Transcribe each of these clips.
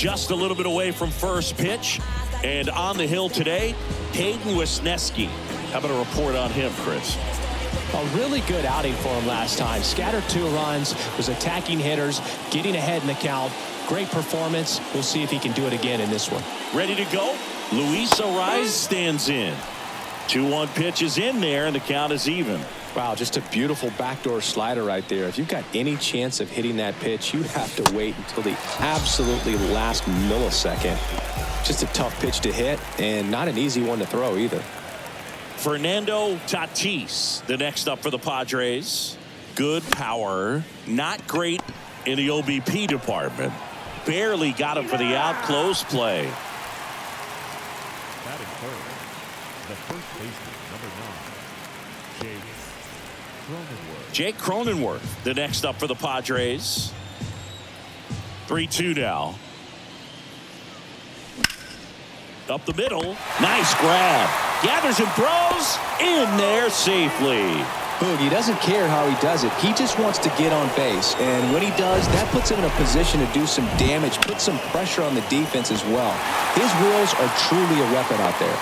just a little bit away from first pitch. And on the hill today, Hayden Wesneski. How about a report on him, Chris? A really good outing for him last time. Scattered 2 runs, was attacking hitters, getting ahead in the count. Great performance. We'll see if he can do it again in this one. Ready to go? Luis Ariz stands in. 2-1 pitch is in there, and the count is even. Wow, just a beautiful backdoor slider right there. If you've got any chance of hitting that pitch, you have to wait until the absolutely last millisecond. Just a tough pitch to hit, and not an easy one to throw either. Fernando Tatis, the next up for the Padres. Good power, not great in the OBP department. Barely got him for the out, close play. Batting third, the first baseman, number 9, Jake Cronenworth, the next up for the Padres. 3-2 now. Up the middle. Nice grab. Gathers and throws in there safely. Boogie doesn't care how he does it. He just wants to get on base. And when he does, that puts him in a position to do some damage, put some pressure on the defense as well. His wheels are truly a weapon out there.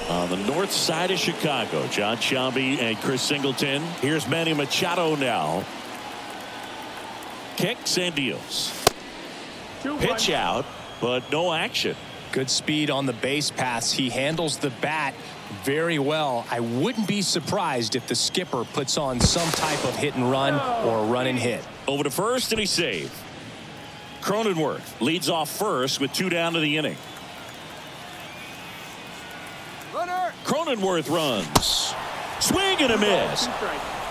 On the north side of Chicago, John Sciambi and Chris Singleton. Here's Manny Machado now. Kicks and deals. Pitch out, but no action. Good speed on the base paths. He handles the bat very well. I wouldn't be surprised if the skipper puts on some type of hit and run or a run and hit. Over to first, and he saved. Cronenworth leads off first with 2 down to the inning. Cronenworth runs. Swing and a miss.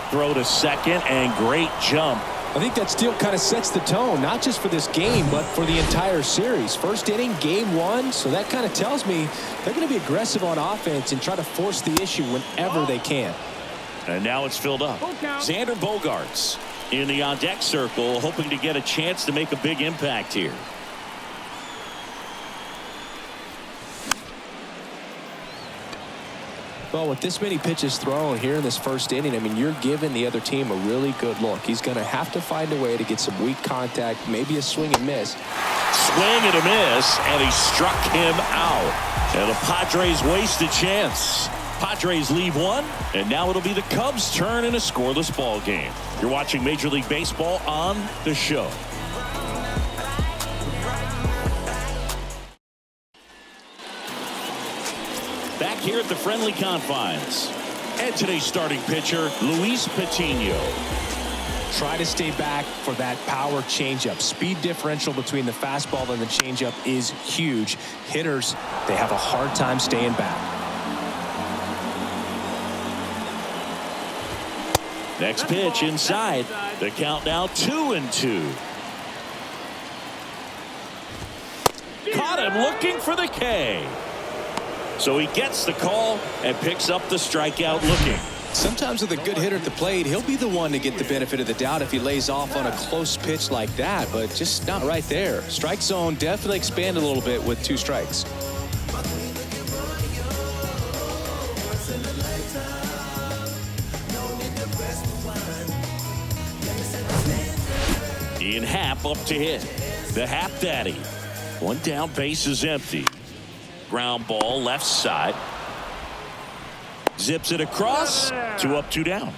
Throw to second, and great jump. I think that still kind of sets the tone, not just for this game, but for the entire series. First inning, game 1, so that kind of tells me they're going to be aggressive on offense and try to force the issue whenever they can. And now it's filled up. Xander Bogaerts in the on-deck circle, hoping to get a chance to make a big impact here. Well, with this many pitches thrown here in this first inning, I mean, you're giving the other team a really good look. He's going to have to find a way to get some weak contact, maybe a swing and miss. Swing and a miss, and he struck him out. And the Padres waste a chance. Padres leave 1, and now it'll be the Cubs' turn in a scoreless ball game. You're watching Major League Baseball on The Show. Back here at the friendly confines. And today's starting pitcher, Luis Patino. Try to stay back for that power changeup. Speed differential between the fastball and the changeup is huge. Hitters, they have a hard time staying back. Next pitch inside. The count now 2-2. Caught him looking for the K. So he gets the call and picks up the strikeout looking. Sometimes with a good hitter at the plate, he'll be the one to get the benefit of the doubt if he lays off on a close pitch like that, but just not right there. Strike zone definitely expanded a little bit with 2 strikes. Ian Happ up to hit. The Happ Daddy. 1 down, base is empty. Ground ball left side. Zips it across. 2 up, 2 down.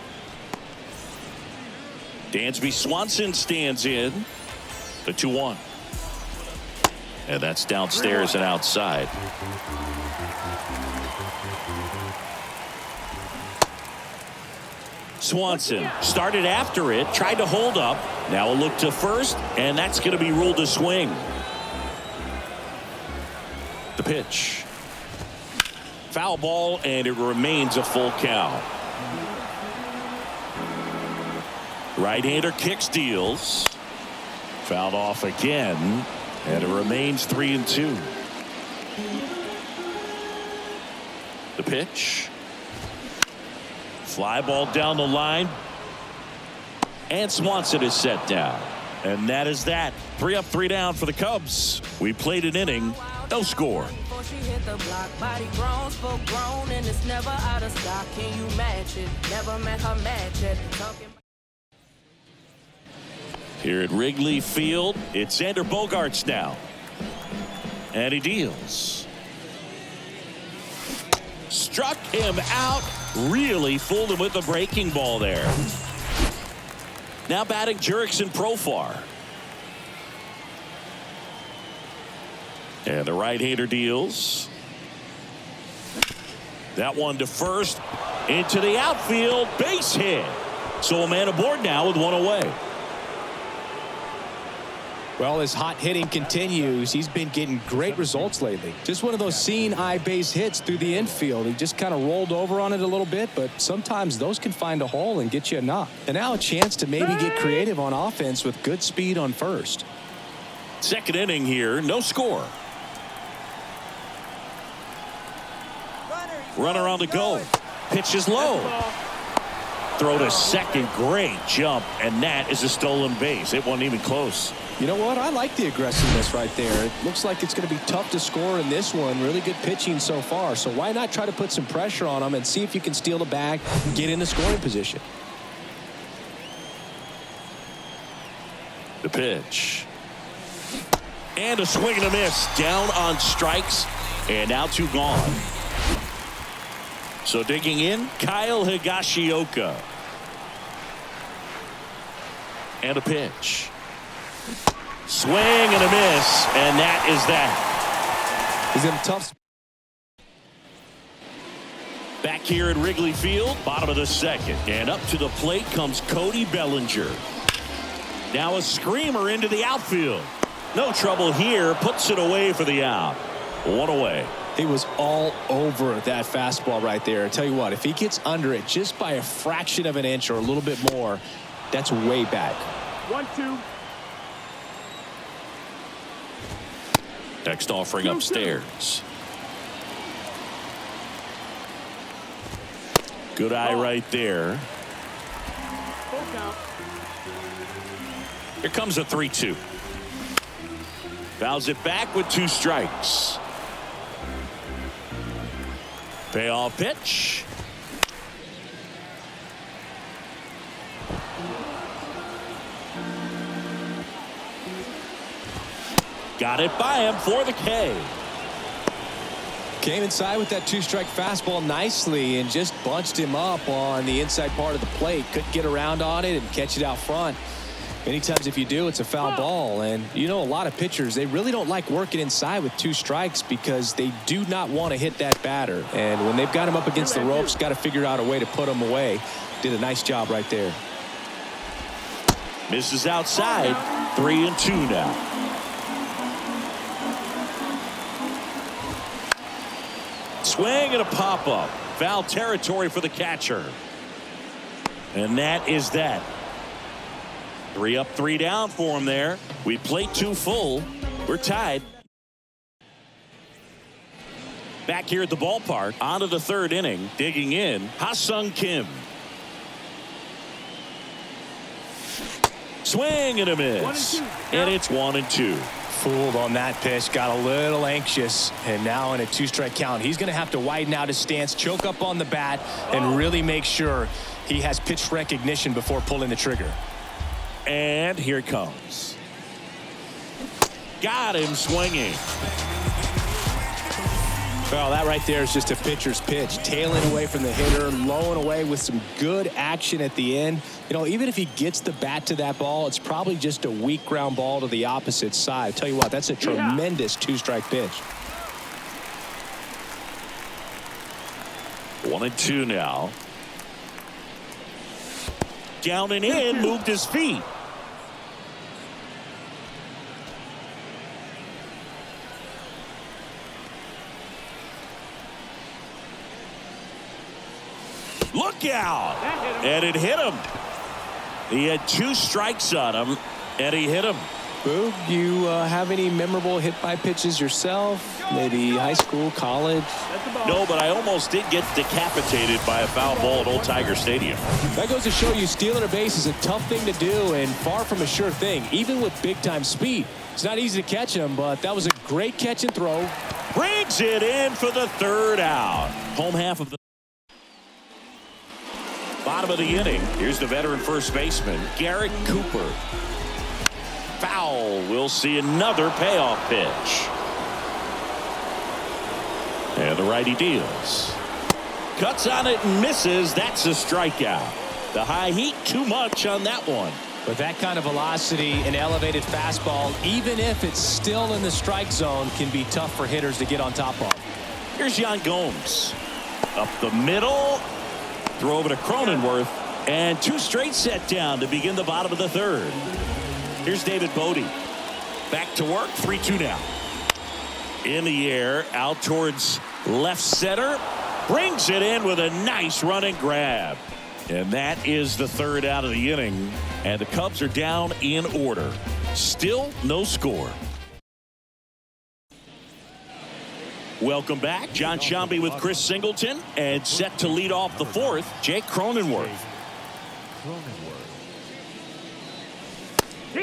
Dansby Swanson stands in. The 2-1. And that's downstairs and outside. Swanson started after it, tried to hold up. Now a look to first, and that's going to be ruled a swing. The pitch. Foul ball, and it remains a full count. Right-hander kicks, deals. Fouled off again, and it remains 3-2. The pitch. Fly ball down the line. And Swanson is set down. And that is that. 3 up, 3 down for the Cubs. We played an inning. No score. she hit the block. Body grown, full grown, and it's never out of stock. Can you match it? Never met her match it. Talking. Here at Wrigley Field, it's Xander Bogaerts now. And he deals. Struck him out. Really fooled him with the breaking ball there. Now batting Jurickson Profar. And the right-hander deals. That one to first. Into the outfield. Base hit. So a man aboard now with one away. Well, his hot hitting continues. He's been getting great results lately. Just one of those seeing eye base hits through the infield. He just kind of rolled over on it a little bit, but sometimes those can find a hole and get you a knock. And now a chance to maybe get creative on offense with good speed on first. Second inning here, no score. Runner on the go. Pitch is low. Throw to second. Great jump, and that is a stolen base. It wasn't even close. You know what? I like the aggressiveness right there. It looks like it's going to be tough to score in this one. Really good pitching so far. So why not try to put some pressure on him and see if you can steal the bag and get in the scoring position. The pitch. And a swing and a miss. Down on strikes. And now two gone. So digging in, Kyle Higashioka. And a pitch. Swing and a miss, and that is that. He's in a tough. Back here at Wrigley Field, bottom of the second, and up to the plate comes Cody Bellinger. Now a screamer into the outfield. No trouble here, puts it away for the out. One away. He was all over that fastball right there. I tell you what, if he gets under it just by a fraction of an inch or a little bit more, that's way back. 1-2. Next offering upstairs. Good eye right there. Here comes a 3-2. Fouls it back with two strikes. Payoff pitch. Got it by him for the K. Came inside with that two-strike fastball nicely and just bunched him up on the inside part of the plate. Couldn't get around on it and catch it out front. Many times if you do, it's a foul ball. And you know, a lot of pitchers, they really don't like working inside with two strikes because they do not want to hit that batter. And when they've got him up against the ropes, got to figure out a way to put him away. Did a nice job right there. Misses outside. 3-2 now. Swing and a pop-up. Foul territory for the catcher. And that is that. 3 up, 3 down for him there. We played 2 full. We're tied. Back here at the ballpark, on to the third inning. Digging in, Ha-Sung Kim. Swing and a miss. And it's 1-2. Fooled on that pitch, got a little anxious, and now in a two-strike count, he's going to have to widen out his stance, choke up on the bat, and really make sure he has pitch recognition before pulling the trigger. And here it comes. Got him swinging. Well, that right there is just a pitcher's pitch. Tailing away from the hitter, lowing away with some good action at the end. You know, even if he gets the bat to that ball, it's probably just a weak ground ball to the opposite side. Tell you what, that's a tremendous two-strike pitch. 1-2 now. Down and in, moved his feet. Look out! And it hit him. He had 2 strikes on him, and he hit him. Boog, you have any memorable hit-by pitches yourself? Maybe high school, college? No, but I almost did get decapitated by a foul ball at Old Tiger Stadium. That goes to show you stealing a base is a tough thing to do and far from a sure thing, even with big-time speed. It's not easy to catch him, but that was a great catch and throw. Brings it in for the third out. Home half of the bottom of the inning. Here's the veteran first baseman, Garrett Cooper. Foul. We'll see another payoff pitch. And the righty deals. Cuts on it and misses. That's a strikeout. The high heat, too much on that one. With that kind of velocity, an elevated fastball, even if it's still in the strike zone, can be tough for hitters to get on top of. Here's Yan Gomes. Up the middle. Throw over to Cronenworth. And two straight set down to begin the bottom of the third. Here's David Bodie. Back to work. 3-2 now. In the air. Out towards left center. Brings it in with a nice running grab. And that is the third out of the inning. And the Cubs are down in order. Still no score. Welcome back. John Sciambi with Chris Singleton. And set to lead off the fourth, Jake Cronenworth.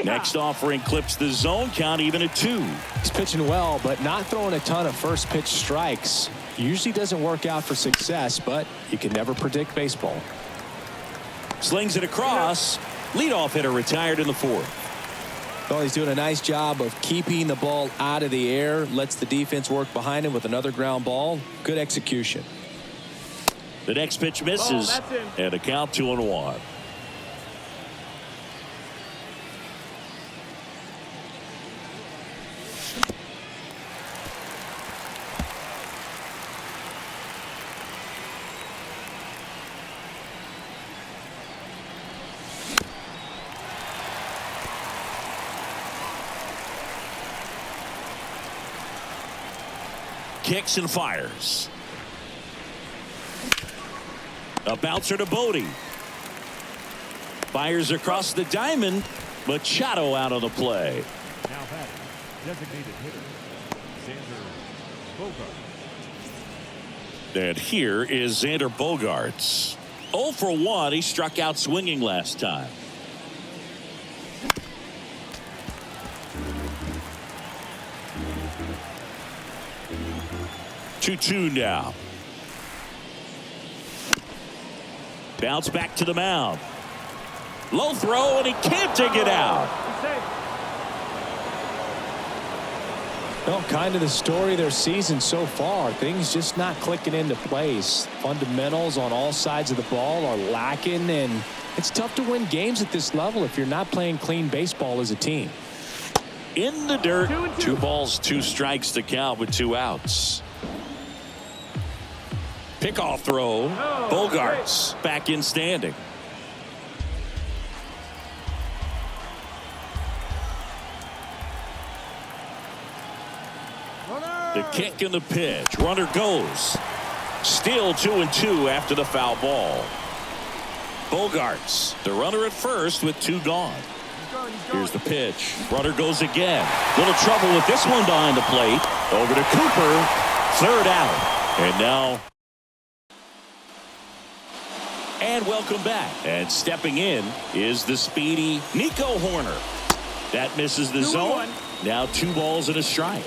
Next offering clips the zone. Count even at 2. He's pitching well, but not throwing a ton of first pitch strikes. Usually doesn't work out for success, but you can never predict baseball. Slings it across. Leadoff hitter retired in the fourth. Well, he's doing a nice job of keeping the ball out of the air. Lets the defense work behind him with another ground ball. Good execution. The next pitch misses. And a count 2-1. Kicks and fires. A bouncer to Bodie. Fires across the diamond. Machado out of the play. Now batting, designated hitter, Xander Bogaerts. And here is Xander Bogaerts. 0 for 1. He struck out swinging last time. Two now. Bounce back to the mound. Low throw, and he can't dig it out. Well, kind of the story of their season so far. Things just not clicking into place. Fundamentals on all sides of the ball are lacking, and it's tough to win games at this level if you're not playing clean baseball as a team. In the dirt. 2 balls, 2 strikes to count with 2 outs. Pickoff throw. Bogaerts back in standing. The kick and the pitch. Runner goes. Still 2-2 after the foul ball. Bogaerts, the runner at first with 2 gone. Here's the pitch. Runner goes again. Little trouble with this one behind the plate. Over to Cooper. Third out. And now. And welcome back. And stepping in is the speedy Nico Horner. That misses the zone. Now 2 balls and a strike.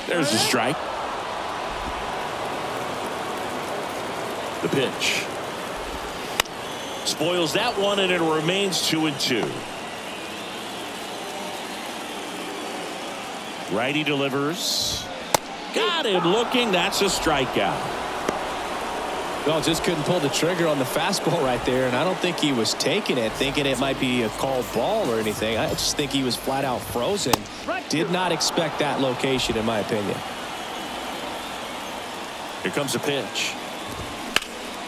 There's the strike. The pitch. Spoils that one, and it remains 2-2. Righty delivers. Got him looking. That's a strikeout. Well, just couldn't pull the trigger on the fastball right there, and I don't think he was taking it, thinking it might be a called ball or anything. I just think he was flat out frozen. Did not expect that location, in my opinion. Here comes a pitch.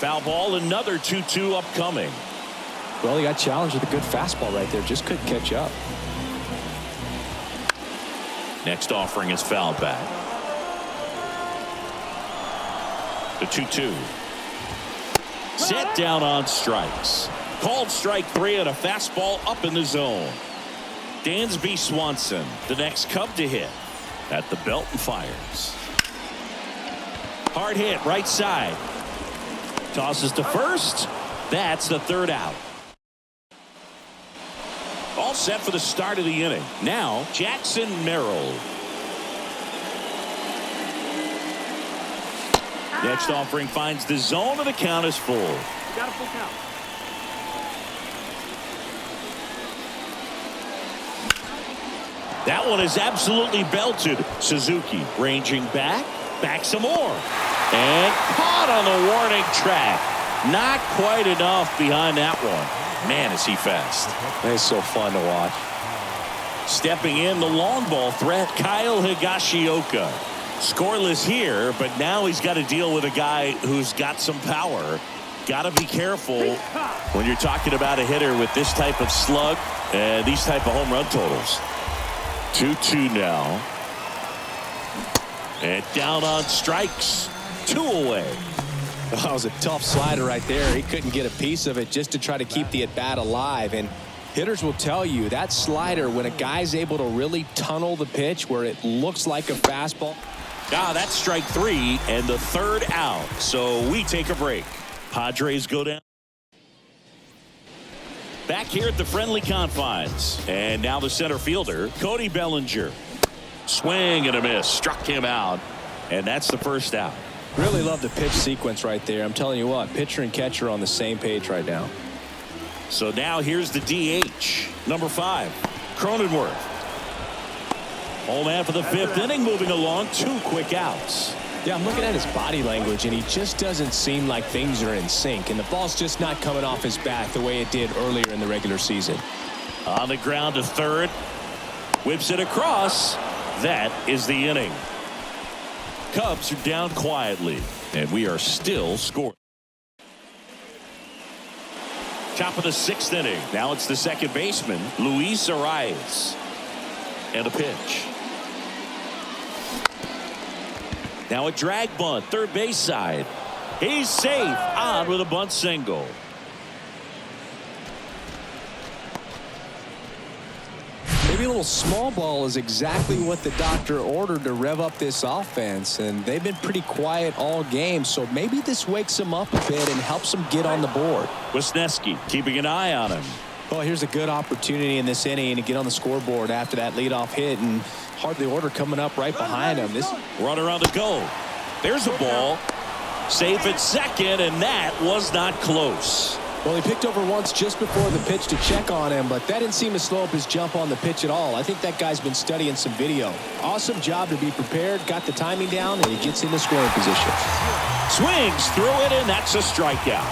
Foul ball, another 2-2 upcoming. Well, he got challenged with a good fastball right there. Just couldn't catch up. Next offering is fouled back. The 2-2. Set down on strikes. Called strike 3 on a fastball up in the zone. Dansby Swanson, the next Cub to hit. At the belt and fires. Hard hit right side. Tosses to first. That's the third out. All set for the start of the inning. Now, Jackson Merrill. Next offering finds the zone, and the count is full. Got a full count. That one is absolutely belted. Suzuki ranging back some more. And caught on the warning track. Not quite enough behind that one. Man, is he fast. It's so fun to watch. Stepping in, the long ball threat, Kyle Higashioka. Scoreless here, but now he's got to deal with a guy who's got some power. Got to be careful when you're talking about a hitter with this type of slug and these type of home run totals. 2-2 now. And down on strikes. 2 away. That was a tough slider right there. He couldn't get a piece of it just to try to keep the at-bat alive. And hitters will tell you that slider, when a guy's able to really tunnel the pitch where it looks like a fastball. That's strike 3 and the 3rd out. So we take a break. Padres go down. Back here at the friendly confines. And now the center fielder, Cody Bellinger. Swing and a miss. Struck him out. And that's the 1st out. Really love the pitch sequence right there. I'm telling you what, pitcher and catcher on the same page right now. So now here's the DH. Number 5, Cronenworth. Home man for the 5th inning, moving along. 2 quick outs. Yeah, I'm looking at his body language, and he just doesn't seem like things are in sync. And the ball's just not coming off his bat the way it did earlier in the regular season. On the ground to 3rd. Whips it across. That is the inning. Cubs are down quietly, and we are still scoring. Top of the 6th inning. Now it's the second baseman, Luis Arias. And a pitch. Now a drag bunt, third base side. He's safe, on with a bunt single. Maybe a little small ball is exactly what the doctor ordered to rev up this offense, and they've been pretty quiet all game, so maybe this wakes them up a bit and helps them get on the board. Wisniewski keeping an eye on him. Well, here's a good opportunity in this inning to get on the scoreboard after that leadoff hit, and hardly order coming up right behind him. This runner on the go. There's a ball. Safe at second, and that was not close. Well, he picked over once just before the pitch to check on him, but that didn't seem to slow up his jump on the pitch at all. I think that guy's been studying some video. Awesome job to be prepared, got the timing down, and he gets into scoring position. Swings through it, and that's a strikeout.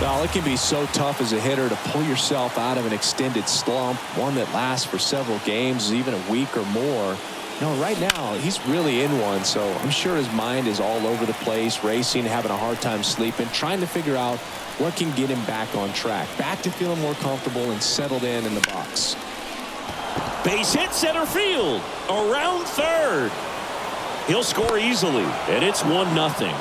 Well, it can be so tough as a hitter to pull yourself out of an extended slump, one that lasts for several games, even a week or more. No, right now, he's really in one, so I'm sure his mind is all over the place, racing, having a hard time sleeping, trying to figure out what can get him back on track, back to feeling more comfortable and settled in the box. Base hit center field, around 3rd. He'll score easily, and it's 1-0.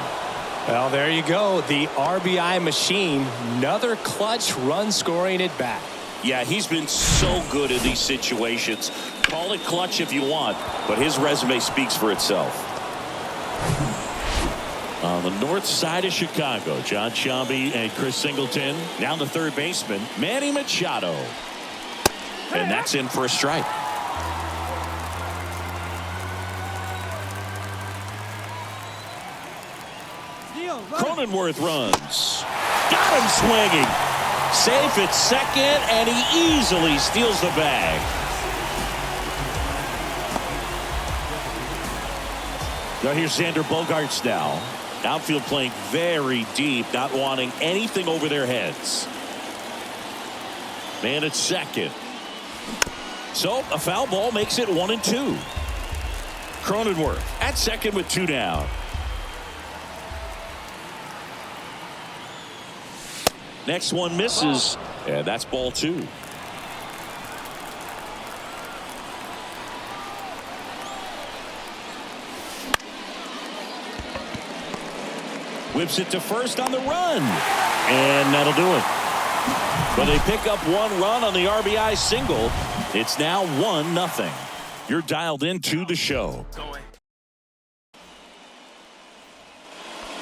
Well, there you go. The RBI machine. Another clutch run scoring at bat. Yeah, he's been so good in these situations. Call it clutch if you want, but his resume speaks for itself. On the north side of Chicago, John Sciambi and Chris Singleton. Down the third baseman, Manny Machado. And that's in for a strike. Cronenworth runs. Got him swinging. Safe at second, and he easily steals the bag. Now here's Xander Bogaerts now. Outfield playing very deep, not wanting anything over their heads. Man at second. So a foul ball makes it 1-2. Cronenworth at second with 2 down. Next one misses, and that's ball 2. Whips it to first on the run, and that'll do it. But they pick up 1 run on the RBI single. It's now 1-0. You're dialed into the show.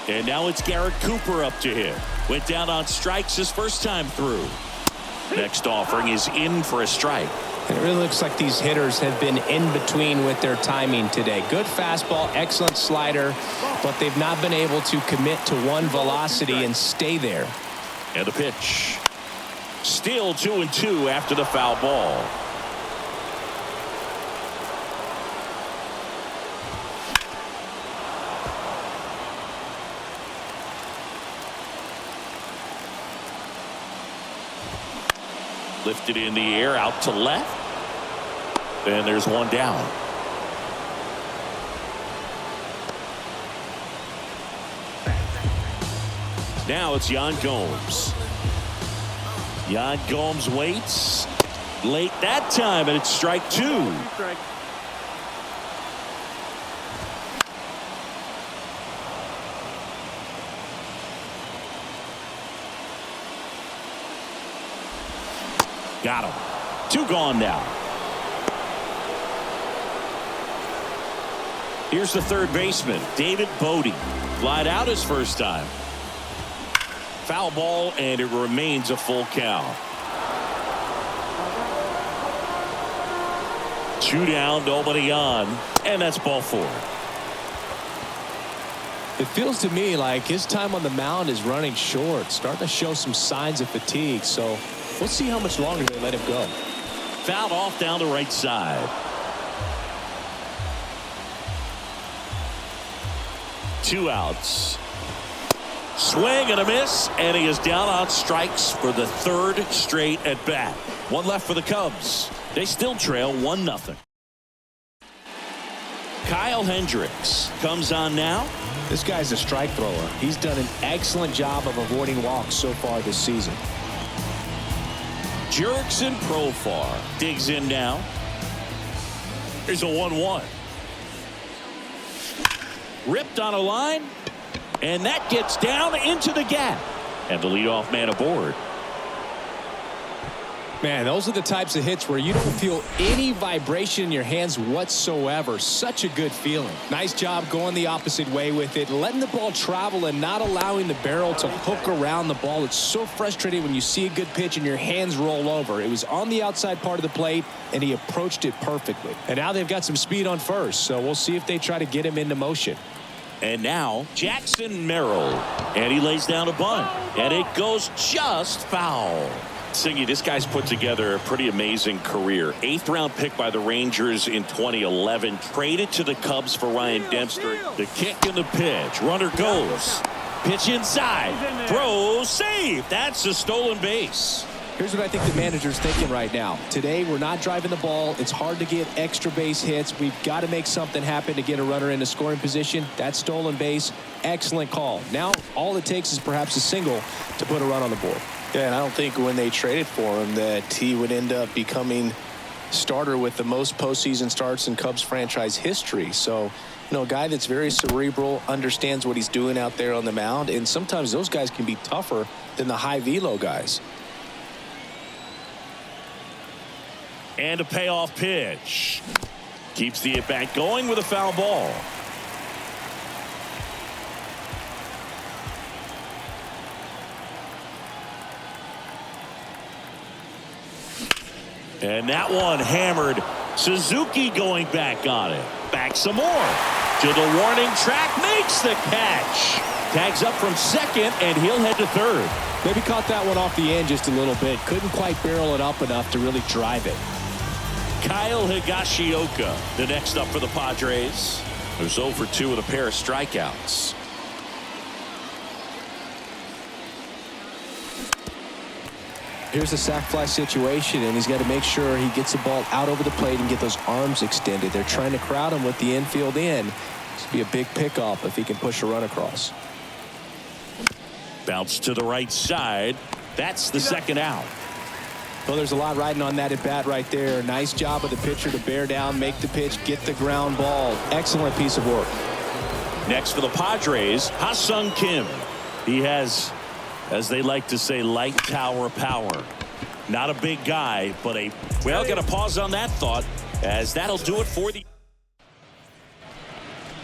And now it's Garrett Cooper up to hit. Went down on strikes his first time through. Next offering is in for a strike. And it really looks like these hitters have been in between with their timing today. Good fastball, excellent slider, but they've not been able to commit to one velocity and stay there. And a pitch. Still 2-2 after the foul ball. Lifted in the air out to left. And there's one down. Now it's Yan Gomes. Yan Gomes waits. Late that time, and it's strike two. Got him. Two gone now. Here's the third baseman, David Bodie. Flied out his first time. Foul ball, and it remains a full count. Two down, nobody on, and that's ball four. It feels to me like his time on the mound is running short, starting to show some signs of fatigue. So we'll see how much longer they let him go. Fouled off down the right side. Two outs. Swing and a miss, and he is down on strikes for the third straight at bat. One left for the Cubs. They still trail 1-0. Kyle Hendricks comes on now. This guy's a strike thrower. He's done an excellent job of avoiding walks so far this season. Jurickson Profar digs in now. Here's a 1-1. Ripped on a line, and that gets down into the gap. And the leadoff man aboard. Man, those are the types of hits where you don't feel any vibration in your hands whatsoever. Such a good feeling. Nice job going the opposite way with it, letting the ball travel and not allowing the barrel to hook around the ball. It's so frustrating when you see a good pitch and your hands roll over. It was on the outside part of the plate, and he approached it perfectly. And now they've got some speed on first, so we'll see if they try to get him into motion. And now Jackson Merrill, and he lays down a bunt, and it goes just foul. Singy, this guy's put together a pretty amazing career. 8th round pick by the Rangers in 2011. Traded to the Cubs for Ryan Dempster. The kick and the pitch. Runner goes. Pitch inside. Throw. Save. That's a stolen base. Here's what I think the manager's thinking right now. Today, we're not driving the ball. It's hard to get extra base hits. We've got to make something happen to get a runner in a scoring position. That stolen base, excellent call. Now, all it takes is perhaps a single to put a run on the board. Yeah, and I don't think when they traded for him that he would end up becoming starter with the most postseason starts in Cubs franchise history. So, you know, a guy that's very cerebral, understands what he's doing out there on the mound, and sometimes those guys can be tougher than the high velo guys. And a payoff pitch. Keeps the at-bat going with a foul ball. And that one hammered. Suzuki going back on it. Back some more. To the warning track. Makes the catch. Tags up from second, and he'll head to third. Maybe caught that one off the end just a little bit. Couldn't quite barrel it up enough to really drive it. Kyle Higashioka, the next up for the Padres. There's 0 for 2 with a pair of strikeouts. Here's a sac fly situation, and he's got to make sure he gets the ball out over the plate and get those arms extended. They're trying to crowd him with the infield in. This will be a big pickoff if he can push a run across. Bounce to the right side. That's the second out. Well, there's a lot riding on that at bat right there. Nice job of the pitcher to bear down, make the pitch, get the ground ball. Excellent piece of work. Next for the Padres, Ha-Sung Kim. He has, as they like to say, light tower power. Not a big guy, but well, got to pause on that thought, as that'll do it for the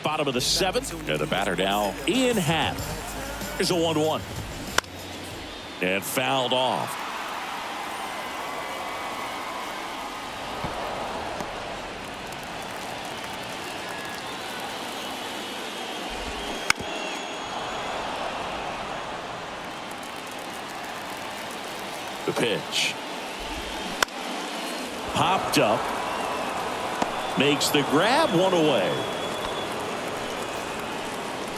bottom of the 7th. And the batter now, Ian Happ. Here's a 1-1. And fouled off. The pitch. Popped up. Makes the grab, one away.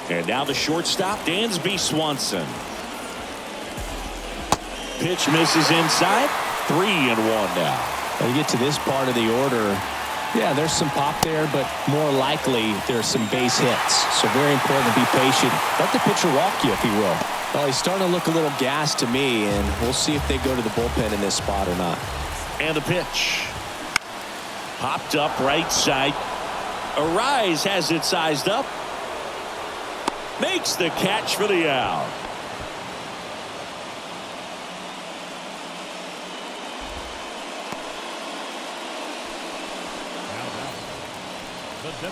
And now the shortstop, Dansby Swanson. Pitch misses inside. 3-1 now. When you get to this part of the order, yeah, there's some pop there, but more likely there's some base hits. So very important to be patient. Let the pitcher walk you, if he will. Well, he's starting to look a little gassed to me, and we'll see if they go to the bullpen in this spot or not. And the pitch. Popped up right side. Arise has it sized up. Makes the catch for the out.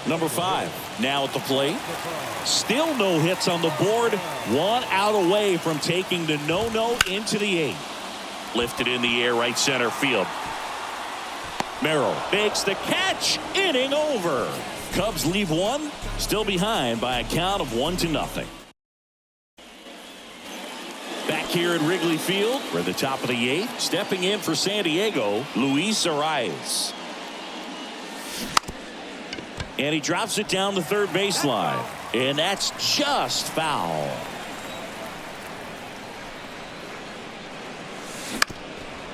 Number 5 now at the plate. Still no hits on the board. 1 out away from taking the no into the 8th. Lifted in the air, right center field. Merrill makes the catch. Inning over. Cubs leave 1, still behind by a count of 1-0. Back here at Wrigley Field, we're at the top of the 8th. Stepping in for San Diego, Luis Arias. And he drops it down the third baseline. And that's just foul.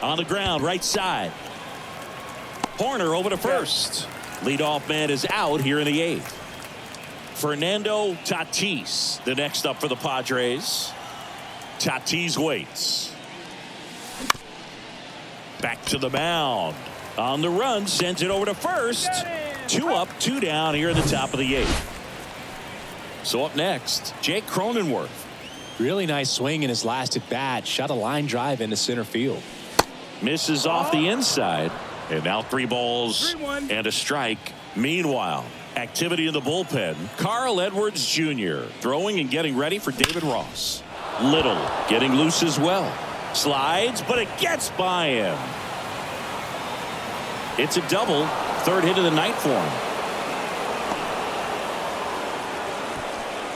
On the ground, right side. Horner over to first. Leadoff man is out here in the 8th. Fernando Tatis, the next up for the Padres. Tatis waits. Back to the mound. On the run, sends it over to first. 2 up, 2 down here at the top of the 8th. So up next, Jake Cronenworth. Really nice swing in his last at bat. Shot a line drive into center field. Misses off the inside. And now 3 balls and a strike. Meanwhile, activity in the bullpen. Carl Edwards Jr. throwing and getting ready for David Ross. Little getting loose as well. Slides, but it gets by him. It's a double. 3rd hit of the night for him.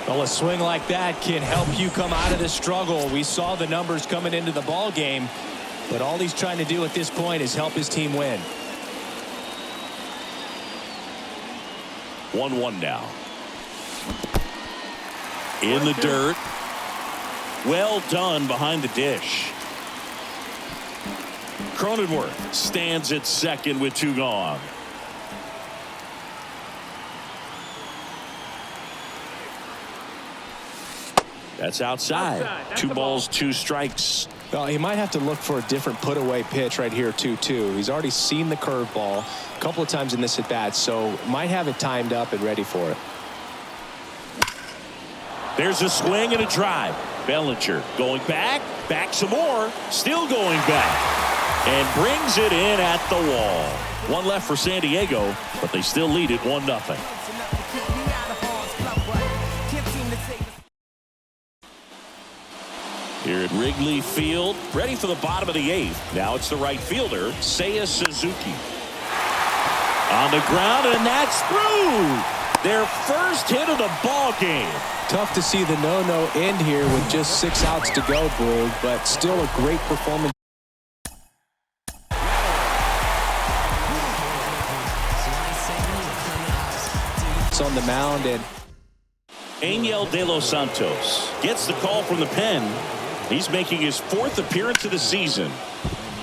Well, a swing like that can help you come out of this struggle. We saw the numbers coming into the ball game, but all he's trying to do at this point is help his team win. 1-1 now. In the dirt. Well done behind the dish. Cronenworth stands at second with 2 gone. That's outside. 2 balls, 2 strikes. Well, he might have to look for a different put away pitch right here 2-2. He's already seen the curveball a couple of times in this at bat, so might have it timed up and ready for it. There's a swing and a drive. Bellinger going back some more, still going back, and brings it in at the wall. 1 left for San Diego, but they still lead it 1-0. Here at Wrigley Field, ready for the bottom of the 8th. Now it's the right fielder, Seiya Suzuki. On the ground, and that's through. Their first hit of the ball game. Tough to see the no end here with just 6 outs to go, Boog, but still a great performance. It's on the mound, and Angel De Los Santos gets the call from the pen. He's making his 4th appearance of the season.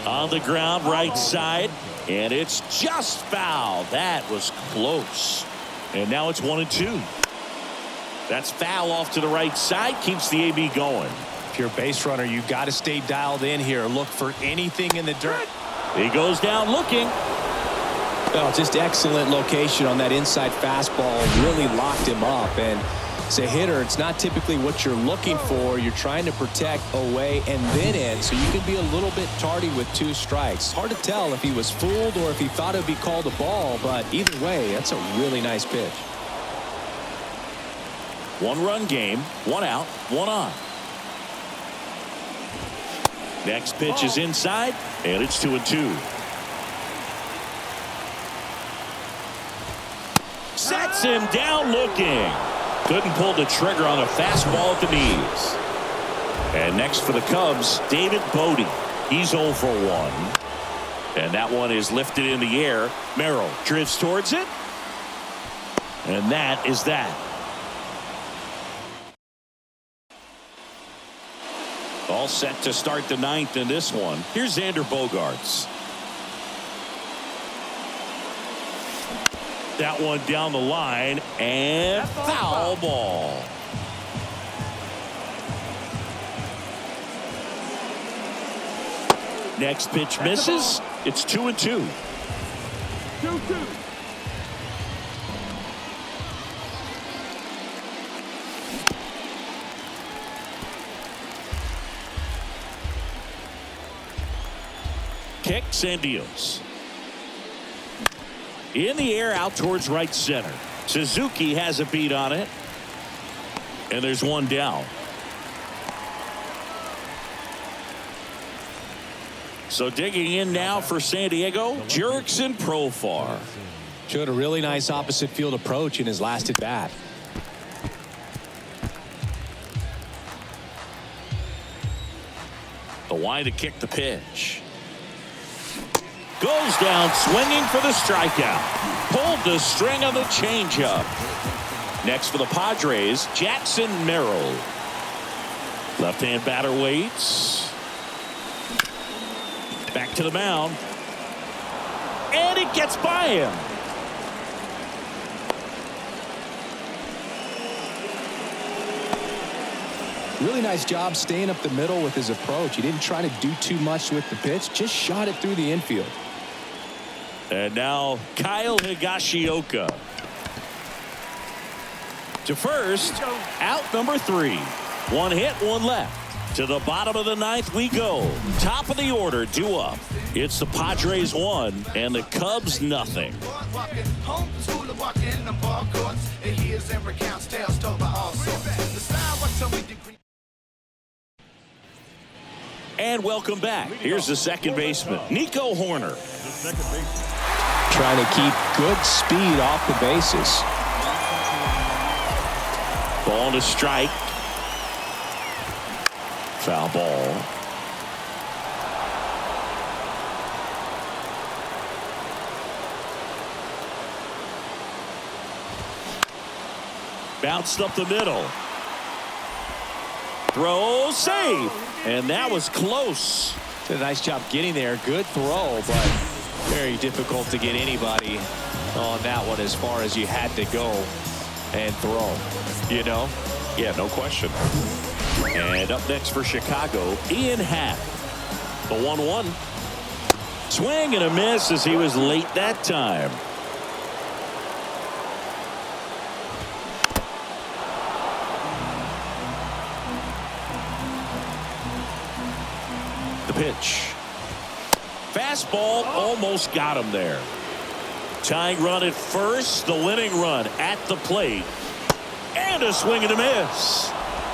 On the ground, right side, and it's just foul. That was close. And now it's 1-2. That's foul off to the right side, keeps the AB going. If you're a base runner, you've got to stay dialed in here. Look for anything in the dirt. He goes down looking. Oh, just excellent location on that inside fastball. Really locked him up. And as a hitter, it's not typically what you're looking for. You're trying to protect away and then in, so you can be a little bit tardy with 2 strikes. Hard to tell if he was fooled or if he thought it would be called a ball, but either way, that's a really nice pitch. 1-run game, 1 out, 1 on. Next pitch is inside, and it's 2-2. Sets him down looking. Couldn't pull the trigger on a fastball at the knees. And next for the Cubs, David Bodie. He's 0 for 1. And that one is lifted in the air. Merrill drifts towards it. And that is that. All set to start the 9th in this one. Here's Xander Bogaerts. That one down the line, and foul ball. Next pitch misses. It's 2-2. 2-2. Kick, Sandios. In the air, out towards right center. Suzuki has a beat on it. And there's one down. So digging in now for San Diego, Jurickson Profar. Showed a really nice opposite field approach in his last at bat. The wide to kick the pitch. Goes down swinging for the strikeout. Pulled the string on the changeup. Next for the Padres, Jackson Merrill. Left-hand batter waits. Back to the mound. And it gets by him. Really nice job staying up the middle with his approach. He didn't try to do too much with the pitch, just shot it through the infield. And now Kyle Higashioka. To first, out number 3. One hit, one left. To the bottom of the 9th we go. Top of the order due up. It's the Padres 1 and the Cubs nothing. And welcome back. Here's the second baseman, Nico Horner. Trying to keep good speed off the bases. Ball to strike. Foul ball. Bounced up the middle. Throw, save. And that was close. Did a nice job getting there. Good throw, but very difficult to get anybody on that one as far as you had to go and throw. You know? Yeah, no question. And up next for Chicago, Ian Happ. The 1-1. Swing and a miss as he was late that time. The pitch. Fastball almost got him there. Tying run at first, the winning run at the plate. And a swing and a miss.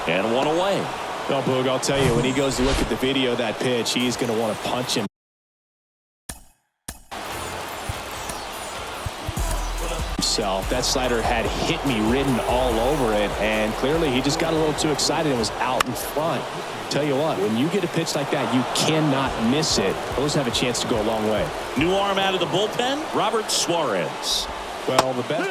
And one away. Well, Boog, I'll tell you, when he goes to look at the video of that pitch, he's going to want to punch him. That slider had hit me written all over it, and clearly he just got a little too excited and was out in front. Tell you what, when you get a pitch like that, you cannot miss it. Those have a chance to go a long way. New arm out of the bullpen, Robert Suarez. Well, the best.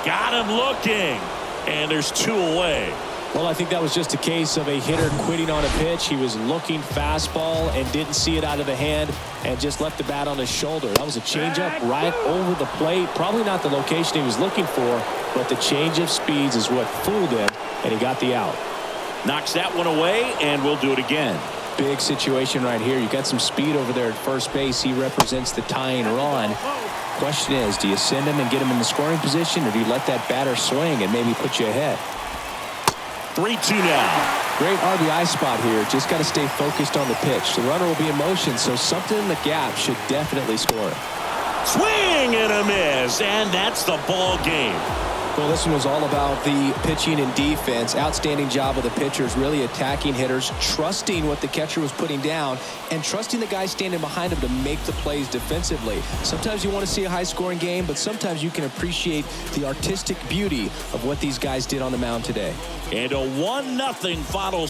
Got him looking, and there's 2 away. Well, I think that was just a case of a hitter quitting on a pitch. He was looking fastball and didn't see it out of the hand and just left the bat on his shoulder. That was a changeup right over the plate. Probably not the location he was looking for, but the change of speeds is what fooled him, and he got the out. Knocks that one away, and we'll do it again. Big situation right here. You got some speed over there at first base. He represents the tying run. Question is, do you send him and get him in the scoring position, or do you let that batter swing and maybe put you ahead? 3-2 now. Great RBI spot here. Just got to stay focused on the pitch. The runner will be in motion, so something in the gap should definitely score. Swing and a miss, and that's the ball game. Well, this one was all about the pitching and defense. Outstanding job of the pitchers, really attacking hitters, trusting what the catcher was putting down, and trusting the guy standing behind him to make the plays defensively. Sometimes you want to see a high-scoring game, but sometimes you can appreciate the artistic beauty of what these guys did on the mound today. And a 1-0 final